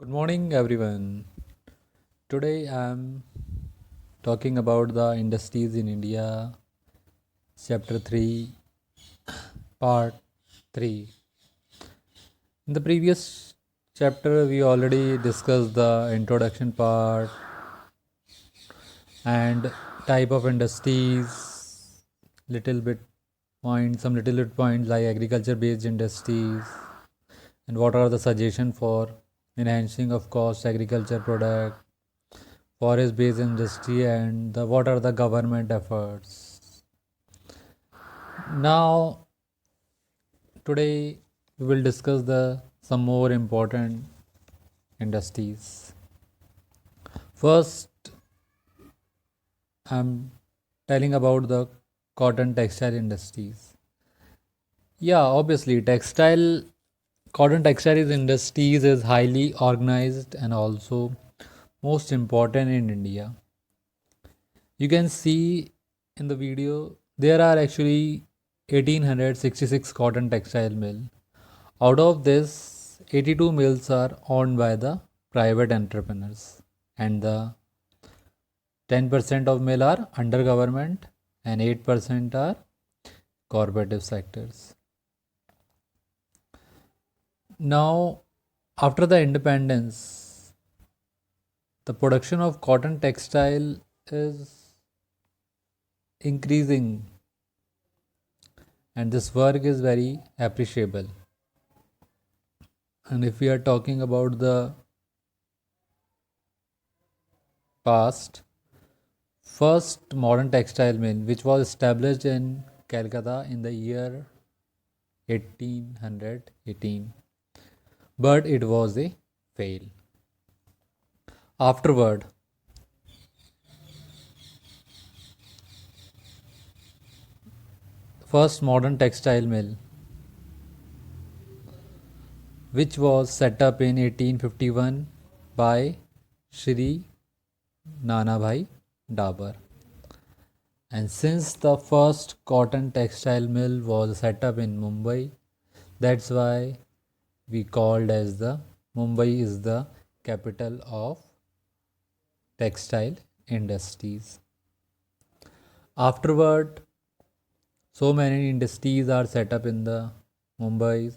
Good morning, everyone. Today I'm talking about the industries in India, chapter 3, part 3. In the previous chapter, we already discussed the introduction part and type of industries, little bit points, some little bit points like agriculture based industries, and what are the suggestions for enhancing of cost agriculture product, forest based industry, and what are the government efforts. Now today we will discuss the some more important industries. First, I'm telling about the cotton textile industries. Yeah, obviously cotton textiles industries is highly organized and also most important in India. You can see in the video there are actually 1866 cotton textile mill. Out of this, 82 mills are owned by the private entrepreneurs, and the 10% of mill are under government and 8% are corporative sectors. Now, after the independence, the production of cotton textile is increasing, and this work is very appreciable. And if we are talking about the past, first modern textile mill, which was established in Calcutta in the year 1818, but it was a fail. Afterward, first modern textile mill, which was set up in 1851 by Shri Nanabhai Dabar. And since the first cotton textile mill was set up in Mumbai, that's why we called as the Mumbai is the capital of textile industries. Afterward, so many industries are set up in the Mumbai,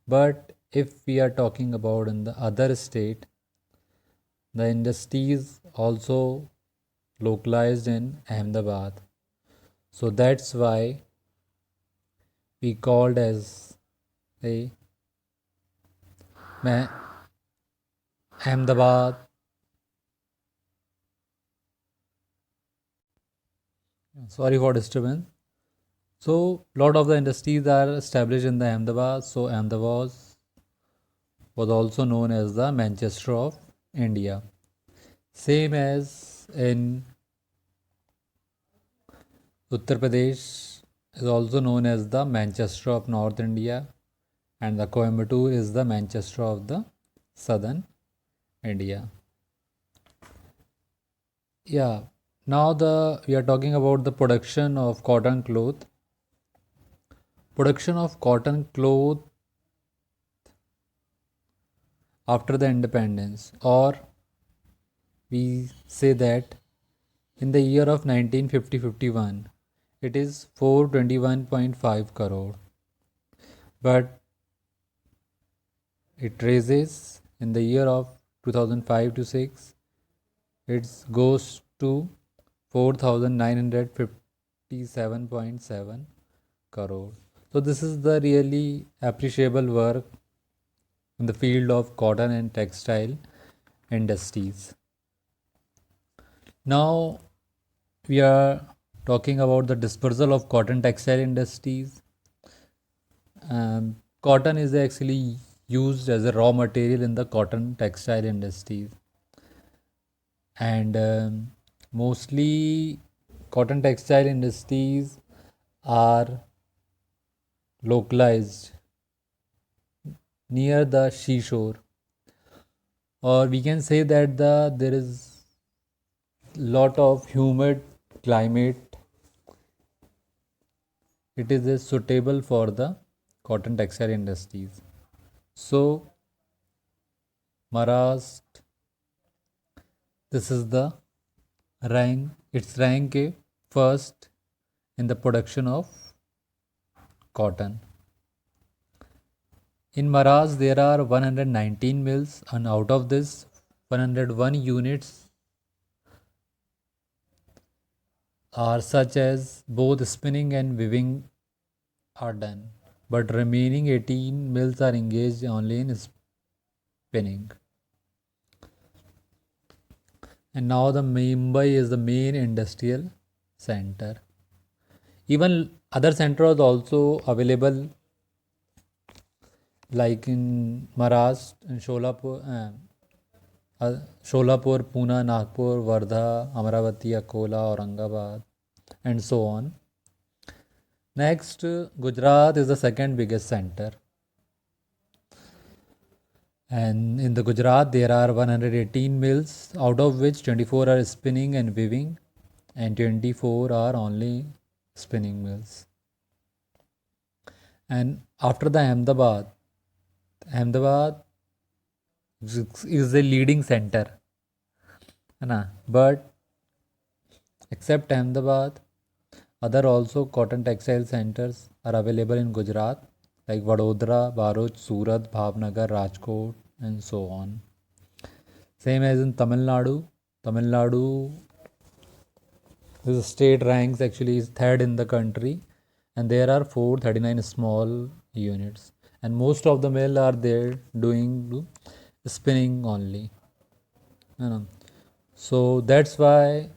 but if we are talking about in the other state, the industries also localized in Ahmedabad. So that's why we called as a Ahmedabad. Sorry for disturbance. So lot of the industries are established in the Ahmedabad. So Ahmedabad was also known as the Manchester of India. Same as in Uttar Pradesh is also known as the Manchester of North India, and the Coimbatore is the Manchester of the Southern India. Yeah, now we are talking about the production of cotton cloth. Production of cotton cloth after the independence, or we say that in the year of 1950-51, it is 421.5 crore, but it raises in the year of 2005 to 6, it goes to 4957.7 crore. So this is the really appreciable work in the field of cotton and textile industries. Now we are talking about the dispersal of cotton textile industries. Cotton is actually used as a raw material in the cotton textile industries, and mostly cotton textile industries are localized near the seashore, or we can say that there is lot of humid climate. It is suitable for the cotton textile industries. So Maharashtra, this is the rank, its rank is first in the production of cotton. In Maharashtra, there are 119 mills, and out of this, 101 units are such as both spinning and weaving are done, but remaining 18 mills are engaged only in spinning. And now the Mumbai is the main industrial center. Even other centers also available, like in Maharashtra and Sholapur, Pune, Nagpur, Wardha, Amravati, Akola, Aurangabad, and so on. Next, Gujarat is the second biggest center. And in the Gujarat, there are 118 mills, out of which 24 are spinning and weaving, and 24 are only spinning mills. And after the Ahmedabad is the leading center. But except Ahmedabad, other also cotton textile centers are available in Gujarat, like Vadodara, Bharuch, Surat, Bhavnagar, Rajkot, and so on. Same as in Tamil Nadu. Tamil Nadu, the state ranks actually is third in the country, and there are 439 small units, and most of the mill are there doing spinning only. So that's why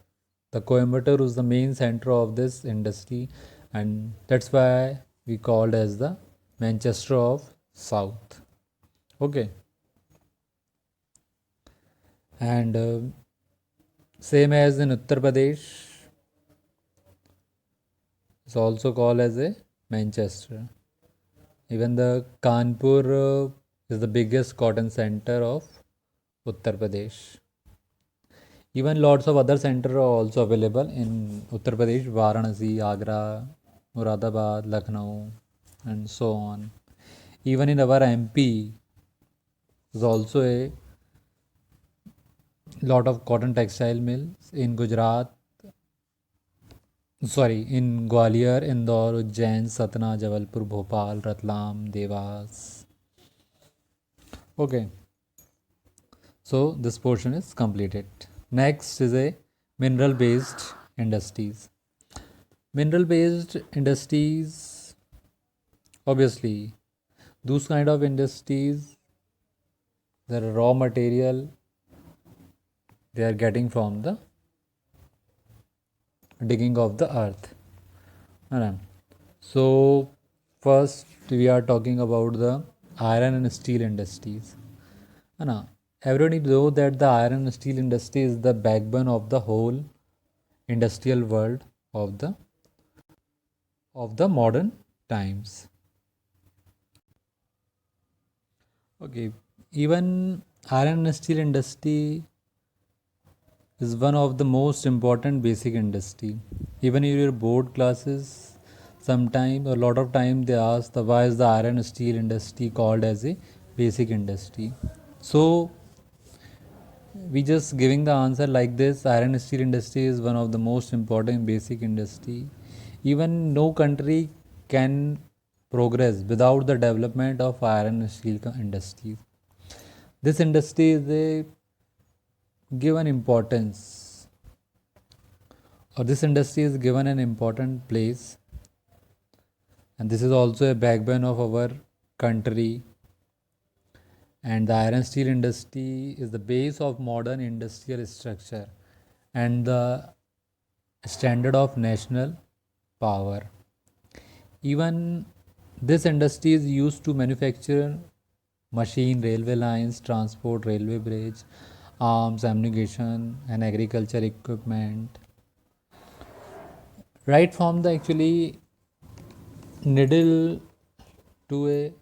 the Coimbatore is the main center of this industry, and that's why we called as the Manchester of South. Okay. And same as in Uttar Pradesh, it's also called as a Manchester. Even the Kanpur is the biggest cotton center of Uttar Pradesh. Even lots of other centers are also available in Uttar Pradesh, Varanasi, Agra, Muradabad, Lucknow, and so on. Even in our MP, is also a lot of cotton textile mills in Gujarat. In Gwalior, Indore, Ujjain, Satna, Jabalpur, Bhopal, Ratlam, Devas. Okay. So this portion is completed. Next is a mineral-based industries. Mineral-based industries, obviously, those kind of industries, the raw material they are getting from the digging of the earth. So first we are talking about the iron and steel industries. Everybody knows that the iron and steel industry is the backbone of the whole industrial world of the modern times. Okay, even iron and steel industry is one of the most important basic industry. Even in your board classes, sometime or a lot of time they ask the why is the iron and steel industry called as a basic industry. So we just giving the answer like this: iron and steel industry is one of the most important basic industry. Even no country can progress without the development of iron and steel industries. This industry is a given importance, or this industry is given an important place, and this is also a backbone of our country. And the iron steel industry is the base of modern industrial structure and the standard of national power. Even this industry is used to manufacture machine, railway lines, transport, railway bridge, arms, ammunition, and agriculture equipment. Right from the actually needle to a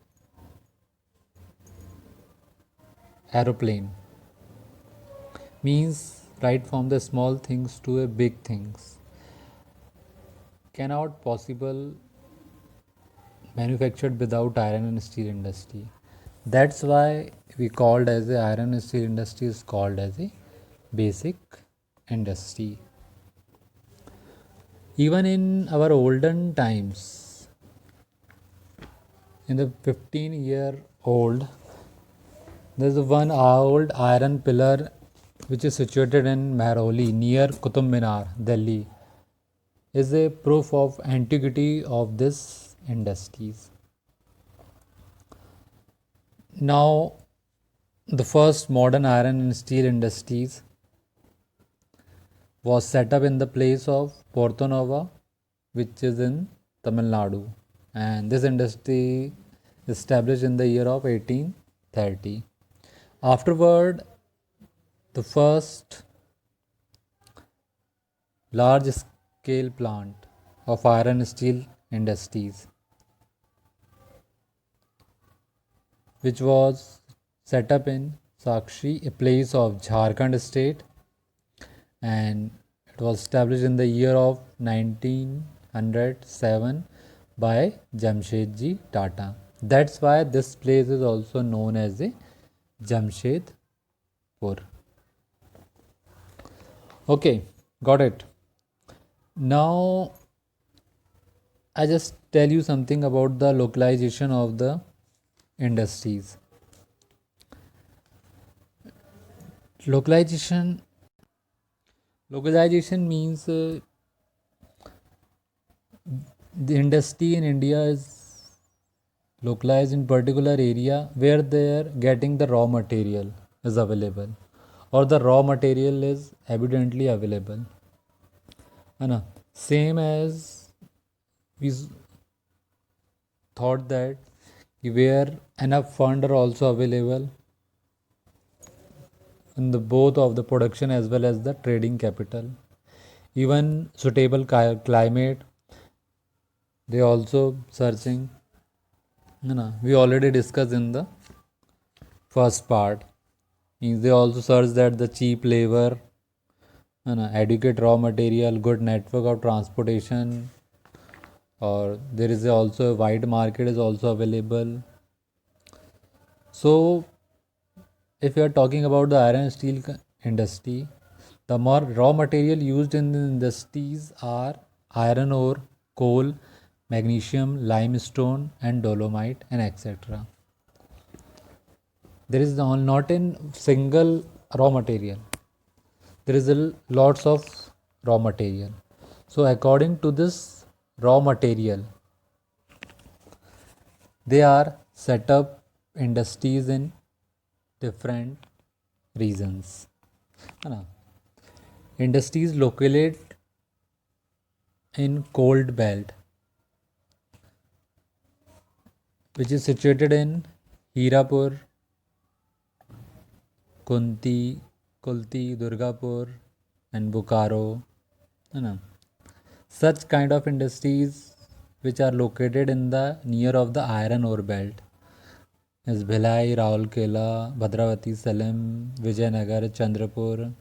aeroplane, means right from the small things to a big things, cannot possible manufactured without iron and steel industry. That's why we called as the iron and steel industry is called as a basic industry. Even in our olden times, in the 15-year old, there's one old iron pillar which is situated in Mehrauli near Qutub Minar, Delhi, is a proof of antiquity of this industries. Now, the first modern iron and steel industries was set up in the place of Porto Nova, which is in Tamil Nadu, and this industry established in the year of 1830. Afterward, the first large scale plant of iron and steel industries, which was set up in Sakshi, a place of Jharkhand state, and it was established in the year of 1907 by Jamshedji Tata. That's why this place is also known as the Jamshedpur. Okay, got it. Now I just tell you something about the localization of the industries. Localization means the industry in India is localized in particular area where they are getting the raw material is available, or the raw material is evidently available. है same as we thought that where enough fund are also available in the both of the production as well as the trading capital, even suitable climate they also searching. We already discussed in the first part. Means they also search that the cheap labor, adequate raw material, good network of transportation, or there is also a wide market is also available. So if you are talking about the iron and steel industry, the more raw material used in the industries are iron ore, coal, magnesium, limestone, and dolomite, and etc. There is not in single raw material. There is lots of raw material. So according to this raw material, they are set up industries in different regions. Industries located in cold belt, which is situated in Hirapur, Kunti, Kulti, Durgapur, and Bokaro. Such kind of industries which are located in the near of the iron ore belt is Bhilai, Raulkela, Bhadravati, Salem, Vijayanagar, Chandrapur.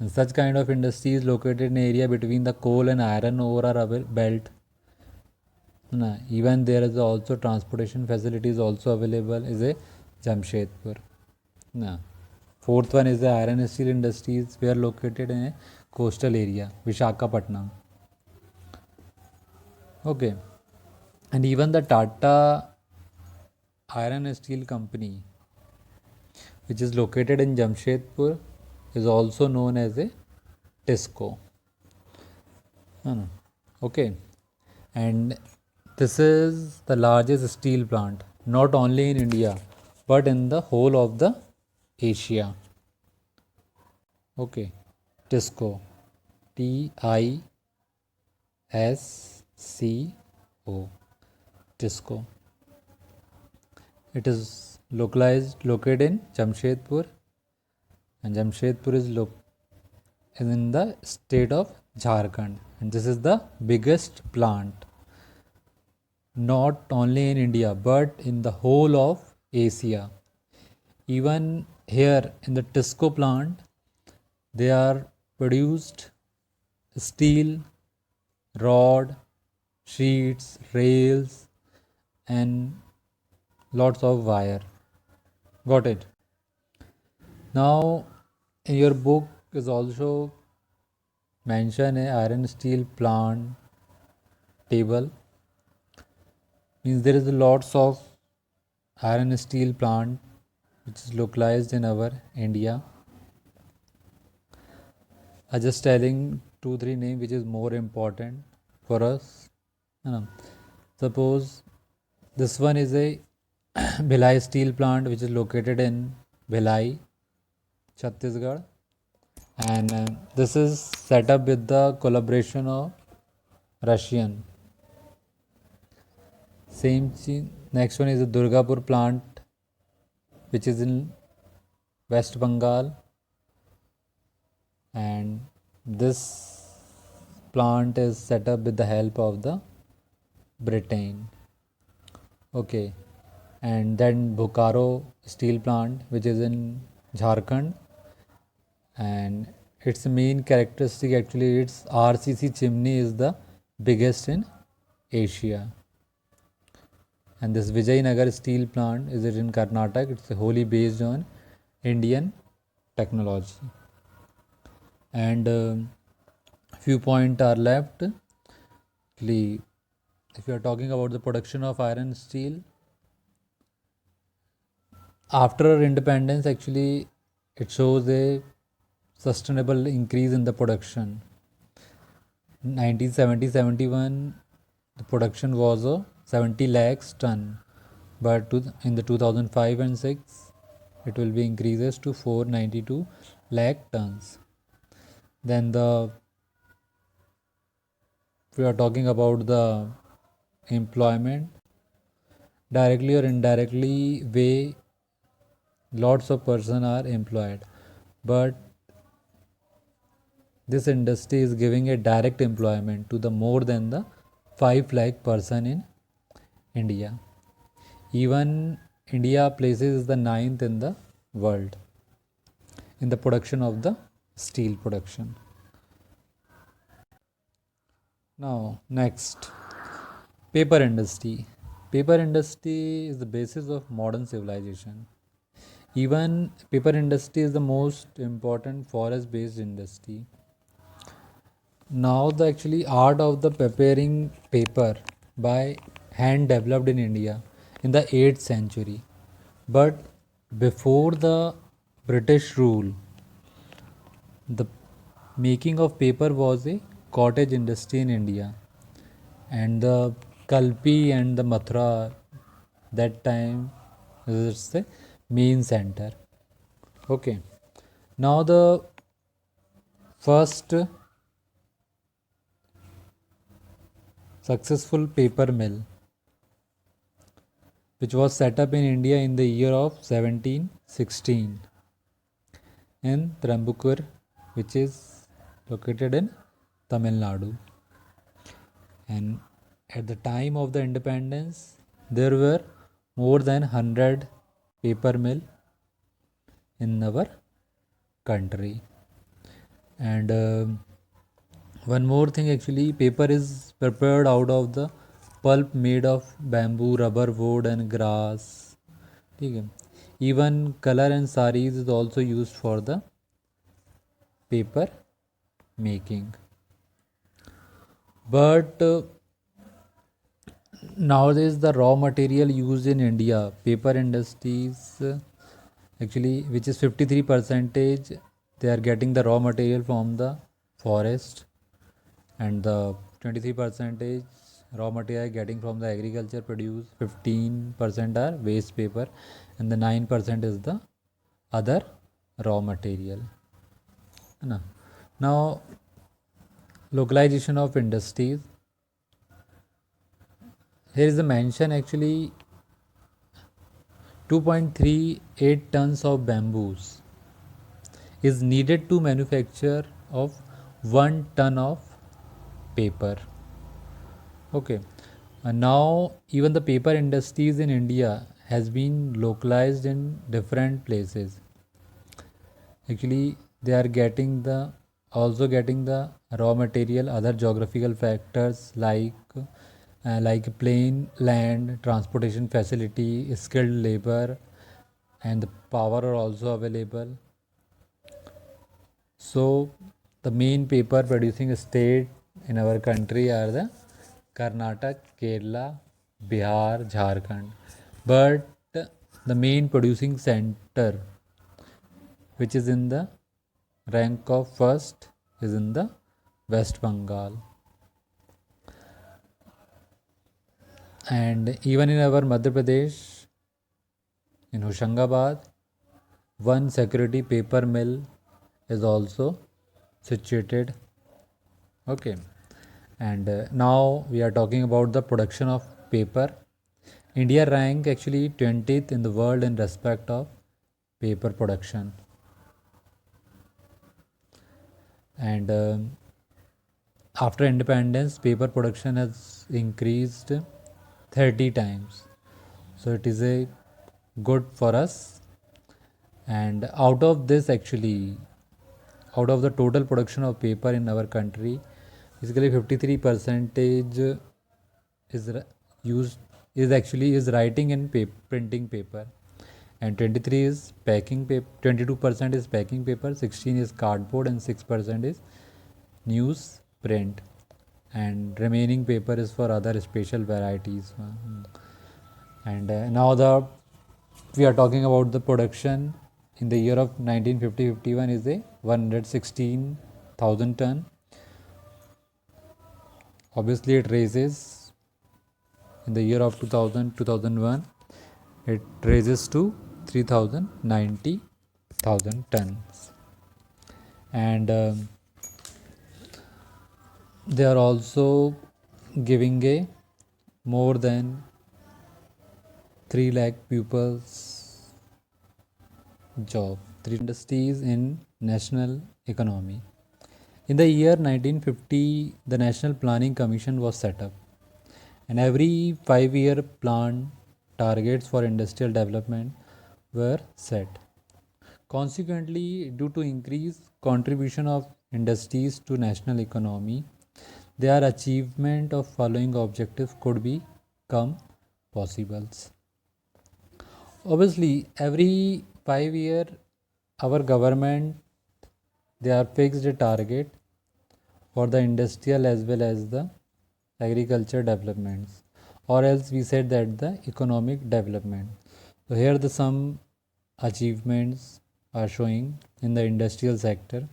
And such kind of industries located in area between the coal and iron ore are belt. Even there is also transportation facilities also available is a Jamshedpur. Fourth one is the iron and steel industries were located in a coastal area, Vishakhapatnam. Okay, and even the Tata Iron and Steel Company, which is located in Jamshedpur, is also known as a TISCO. Okay, and this is the largest steel plant not only in India but in the whole of the Asia. Okay, TISCO, TISCO, TISCO. It is located in Jamshedpur, and Jamshedpur is in the state of Jharkhand, and this is the biggest plant not only in India but in the whole of Asia. Even here in the TISCO plant, they are produced steel, rod, sheets, rails, and lots of wire. Got it? Now, in your book is also mentioned a iron steel plant table. Means there is lots of iron steel plant which is localized in our India. I just telling 2-3 names which is more important for us. Suppose this one is a Bhilai steel plant which is located in Bhilai, Chhattisgarh, and this is set up with the collaboration of Russian. Same thing. Next one is the Durgapur plant which is in West Bengal, and this plant is set up with the help of the Britain. Okay, and then Bokaro steel plant which is in Jharkhand, and its main characteristic actually its RCC chimney is the biggest in Asia. And this Vijayanagar steel plant is it in Karnataka. It's wholly based on Indian technology. And few points are left. Actually, if you are talking about the production of iron steel, after independence, actually, it shows a sustainable increase in the production. 1970-71, the production was a 70 lakhs ton, but in the 2005 and 6, it will be increases to 492 lakh tons. Then we are talking about the employment, directly or indirectly way lots of person are employed, but this industry is giving a direct employment to the more than the 5 lakh person in India. Even India places the 9th in the world in the production of the steel production. Now next, paper industry. Paper industry is the basis of modern civilization. Even paper industry is the most important forest based industry. Now the actually art of the preparing paper by hand developed in India in the 8th century. But before the British rule, the making of paper was a cottage industry in India, and the Kalpi and the Mathura that time is the main center. Okay, now the first successful paper mill which was set up in India in the year of 1716 in Trambukar, which is located in Tamil Nadu. And at the time of the independence, there were more than 100 paper mill in our country. And one more thing, actually, paper is prepared out of the pulp made of bamboo, rubber, wood, and grass. Okay. Even color and saris is also used for the paper making. But nowadays, the raw material used in India, paper industries, actually, which is 53 percentage, they are getting the raw material from the forest, and the 23 percentage raw material getting from the agriculture produce, 15% are waste paper, and the 9% is the other raw material. Now localization of industries, here is the mention actually 2.38 tons of bamboos is needed to manufacture of 1 ton of paper. Okay, and now even the paper industries in India has been localized in different places. Actually, they are getting the raw material, other geographical factors like like plane, land, transportation facility, skilled labor, and the power are also available. So the main paper producing state in our country are the Karnataka, Kerala, Bihar, Jharkhand. But the main producing center, which is in the rank of first, is in the West Bengal. And even in our Madhya Pradesh, in Hoshangabad, one security paper mill is also situated. Okay. And now we are talking about the production of paper. India rank actually 20th in the world in respect of paper production. And after independence, paper production has increased 30 times. So it is a good for us. And out of this, actually, out of the total production of paper in our country, basically 53 percentage is used is actually is writing and printing paper, and 23 is packing paper, 22% is packing paper, 16 is cardboard, and 6% is news print, and remaining paper is for other special varieties. And now we are talking about the production in the year of 1950-51 is a 116,000 ton. Obviously it raises in the year of 2001, it raises to 3,090,000 tons. And they are also giving a more than 3 lakh pupils job, 3 industries in national economy. In the year 1950, the National Planning Commission was set up, and every 5-year plan targets for industrial development were set. Consequently, due to increased contribution of industries to national economy, their achievement of following objectives could become possible. Obviously, every 5 year, our government they are fixed a target for the industrial as well as the agriculture developments, or else we said that the economic development. So here the some achievements are showing in the industrial sector.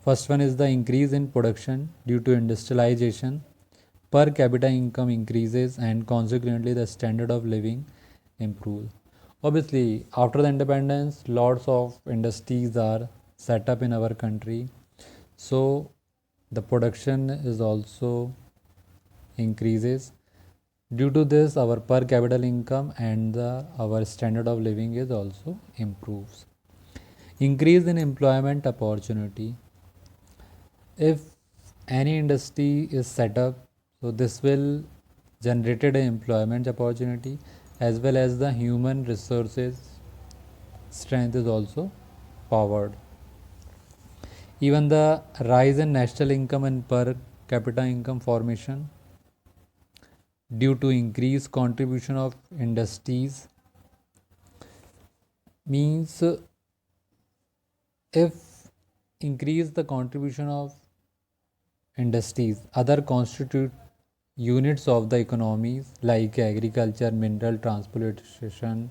First one is the increase in production due to industrialization. Per capita income increases and consequently the standard of living improves. Obviously, after the independence, lots of industries are set up in our country. So the production is also increases. Due to this, our per capita income and our standard of living is also improves. Increase in employment opportunity. If any industry is set up, so this will generated an employment opportunity as well as the human resources strength is also powered. Even the rise in national income and per capita income formation due to increased contribution of industries means if increase the contribution of industries, other constitute units of the economies like agriculture, mineral, transportation,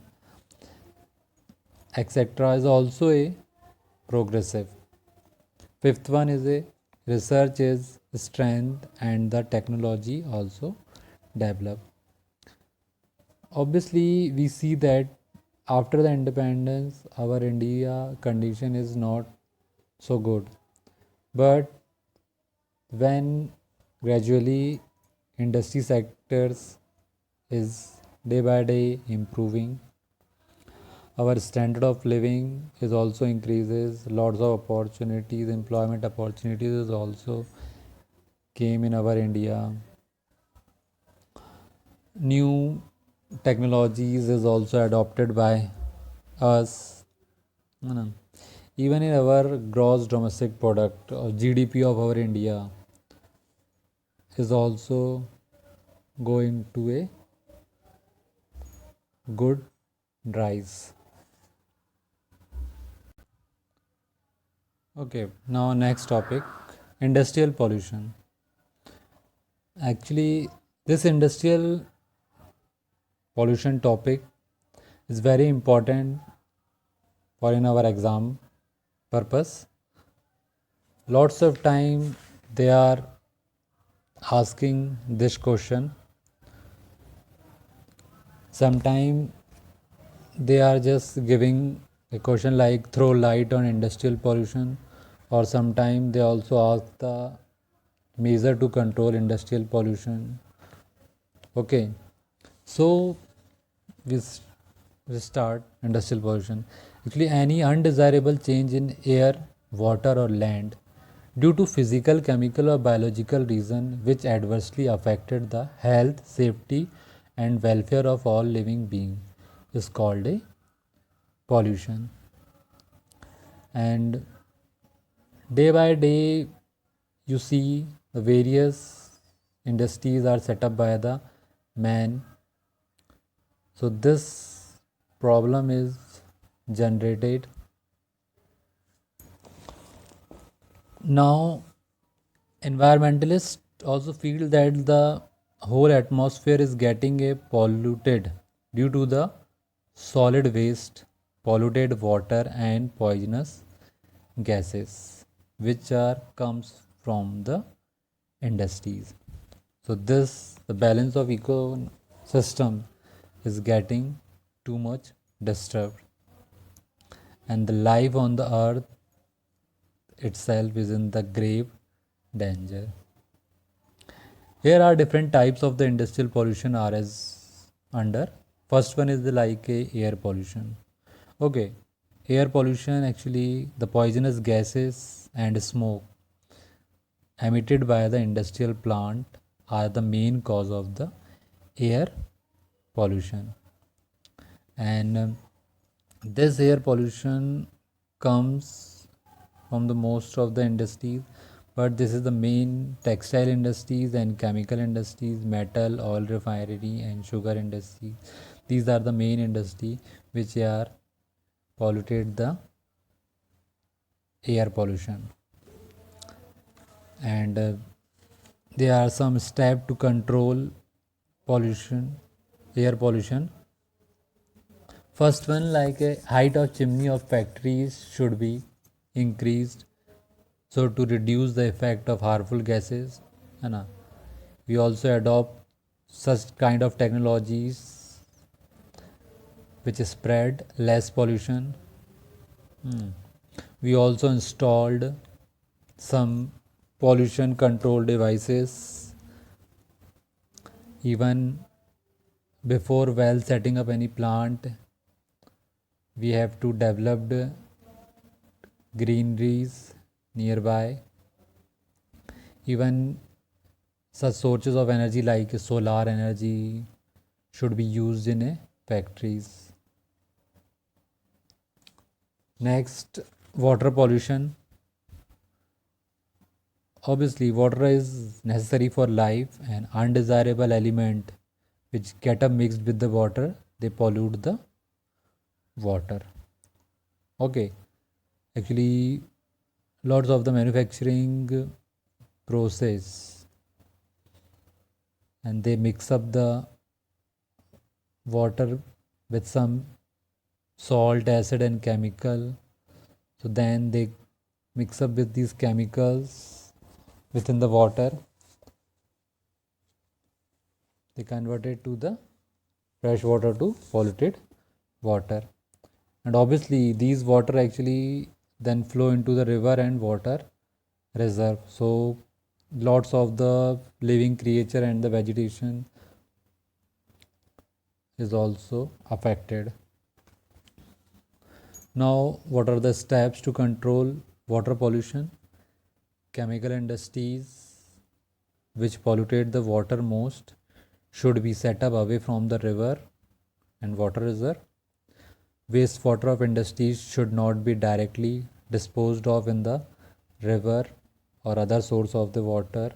etc. is also a progressive. Fifth one is a research is strength and the technology also develop. Obviously, we see that after the independence, our India condition is not so good. But when gradually industry sectors is day by day improving, our standard of living is also increases, lots of opportunities, employment opportunities is also came in our India. New technologies is also adopted by us. Even in our gross domestic product or GDP of our India is also go into a good rise. Okay, now next topic, industrial pollution. Actually, this industrial pollution topic is very important for in our exam purpose. Lots of time they are asking this question. Sometime they are just giving a question like throw light on industrial pollution, or sometime they also ask the measure to control industrial pollution. Okay, so we, we start industrial pollution. Actually, any undesirable change in air, water, or land due to physical, chemical, or biological reason which adversely affected the health, safety, and welfare of all living beings is called a pollution. And day by day, you see the various industries are set up by the man. So this problem is generated. Now, environmentalists also feel that the whole atmosphere is getting a polluted due to the solid waste, polluted water, and poisonous gases which are comes from the industries. So this the balance of ecosystem is getting too much disturbed, and the life on the earth itself is in the grave danger. Here are different types of the industrial pollution are as under. First one is the like a air pollution. Okay, air pollution actually the poisonous gases and smoke emitted by the industrial plant are the main cause of the air pollution. And this air pollution comes from the most of the industries, but this is the main textile industries and chemical industries, metal, oil refinery, and sugar industry. These are the main industry which are polluted the air pollution. And there are some steps to control pollution, air pollution. First one, like a height of chimney of factories should be increased so to reduce the effect of harmful gases. We also adopt such kind of technologies which spread less pollution. We also installed some pollution control devices even before well setting up any plant. We have to develop greeneries nearby. Even such sources of energy like solar energy should be used in factories. Next, water pollution. Obviously, water is necessary for life, and undesirable element which get up mixed with the water, they pollute the water. Okay, actually, lots of the manufacturing process and they mix up the water with some salt, acid, and chemical. So then they mix up with these chemicals within the water. They convert it to the fresh water to polluted water. And obviously, these water actually then flow into the river and water reserve. So lots of the living creature and the vegetation is also affected. Now, what are the steps to control water pollution? Chemical industries which polluted the water most should be set up away from the river and water reserve. Wastewater of industries should not be directly disposed of in the river or other source of the water.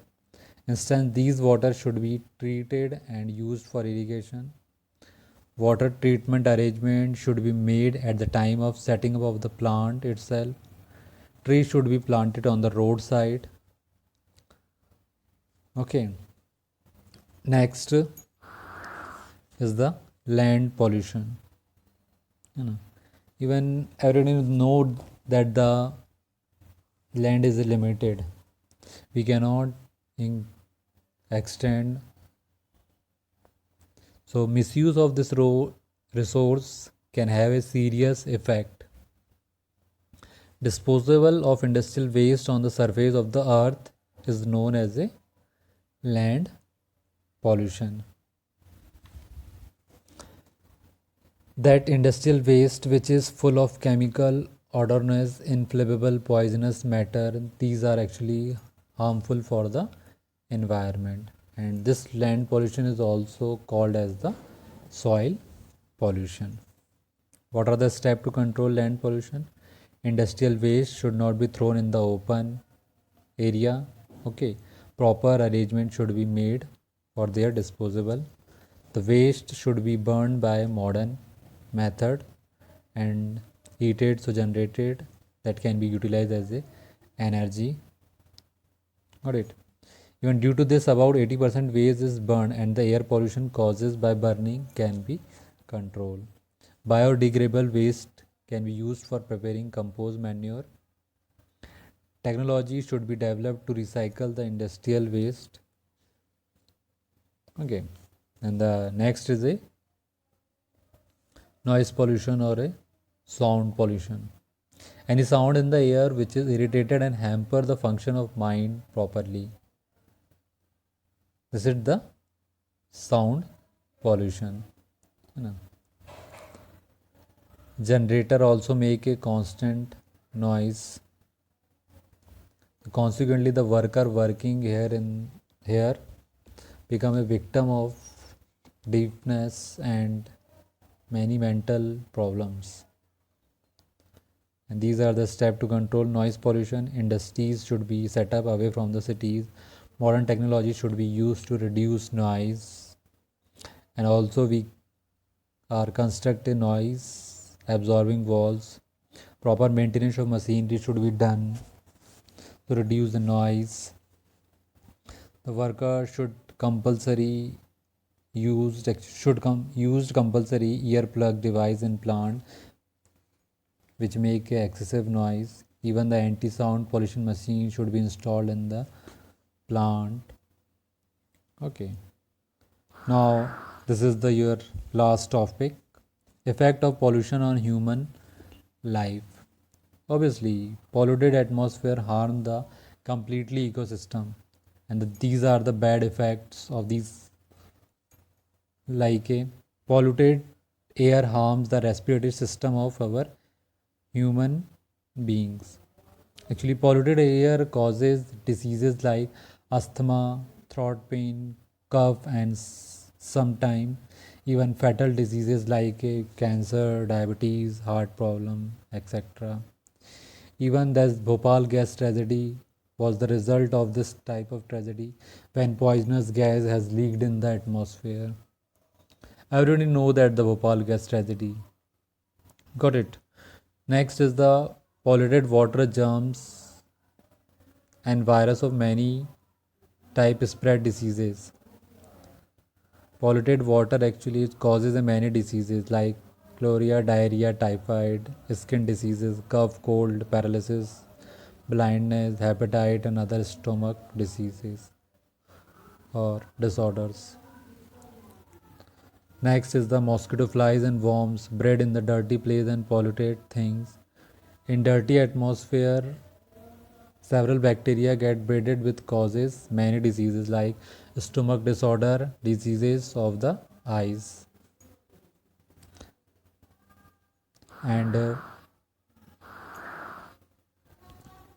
Instance, these water should be treated and used for irrigation. Water treatment arrangement should be made at the time of setting up of the plant itself. Trees should be planted on the roadside. Okay. Next is the land pollution. You know, even everyone know that the land is limited. We cannot extend. So misuse of this resource can have a serious effect. Disposal of industrial waste on the surface of the earth is known as a land pollution. That industrial waste which is full of chemical, odorous, inflammable, poisonous matter, these are actually harmful for the environment. And this land pollution is also called as the soil pollution. What are the steps to control land pollution? Industrial waste should not be thrown in the open area. Okay, proper arrangement should be made for their disposal. The waste should be burned by modern method and heated, so generated, that can be utilized as a energy. Got it? Even due to this, about 80% waste is burned and the air pollution causes by burning can be controlled. Biodegradable waste can be used for preparing compost manure. Technology should be developed to recycle the industrial waste. Okay, and the next is a noise pollution or a sound pollution. Any sound in the air which is irritated and hamper the function of mind properly. This is the sound pollution. Generator also make a constant noise. Consequently, the worker working here become a victim of deafness and many mental problems. And these are the steps to control noise pollution. Industries should be set up away from the cities. Modern technology should be used to reduce noise. And also we are constructing noise absorbing walls. Proper maintenance of machinery should be done to reduce the noise. The worker should compulsory used compulsory earplug device in plant which make excessive noise. Even the anti-sound pollution machine should be installed in the plant. Okay. Now this is your last topic. Effect of pollution on human life. Obviously, polluted atmosphere harm the completely ecosystem, and these are the bad effects of these. Like a polluted air harms the respiratory system of our human beings. Actually, polluted air causes diseases like asthma, throat pain, cough, and sometimes even fatal diseases like cancer, diabetes, heart problem, etc. Even this Bhopal gas tragedy was the result of this type of tragedy when poisonous gas has leaked in the atmosphere. Everybody know that the Bhopal gas tragedy. Got it. Next is the polluted water, germs and virus of many type spread diseases. Polluted water actually causes many diseases like cholera, diarrhea, typhoid, skin diseases, cough, cold, paralysis, blindness, hepatitis, and other stomach diseases or disorders. Next is the mosquito flies and worms bred in the dirty place and polluted things. In dirty atmosphere, several bacteria get bred with causes many diseases like stomach disorder, diseases of the eyes. And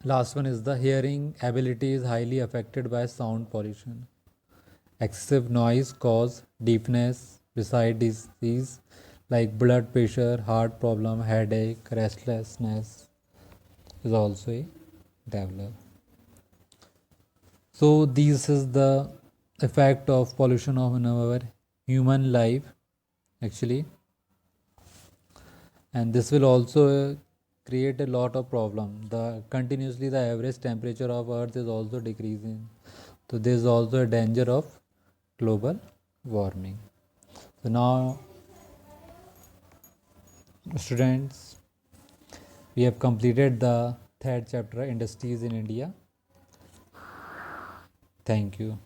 last one is the hearing ability is highly affected by sound pollution. Excessive noise cause deafness, beside disease like blood pressure, heart problem, headache, restlessness is also a develop. So this is the effect of pollution on our human life actually, and this will also create a lot of problem. The average temperature of earth is also decreasing, so there is also a danger of global warming. So now students, we have completed the third chapter, industries in India. Thank you.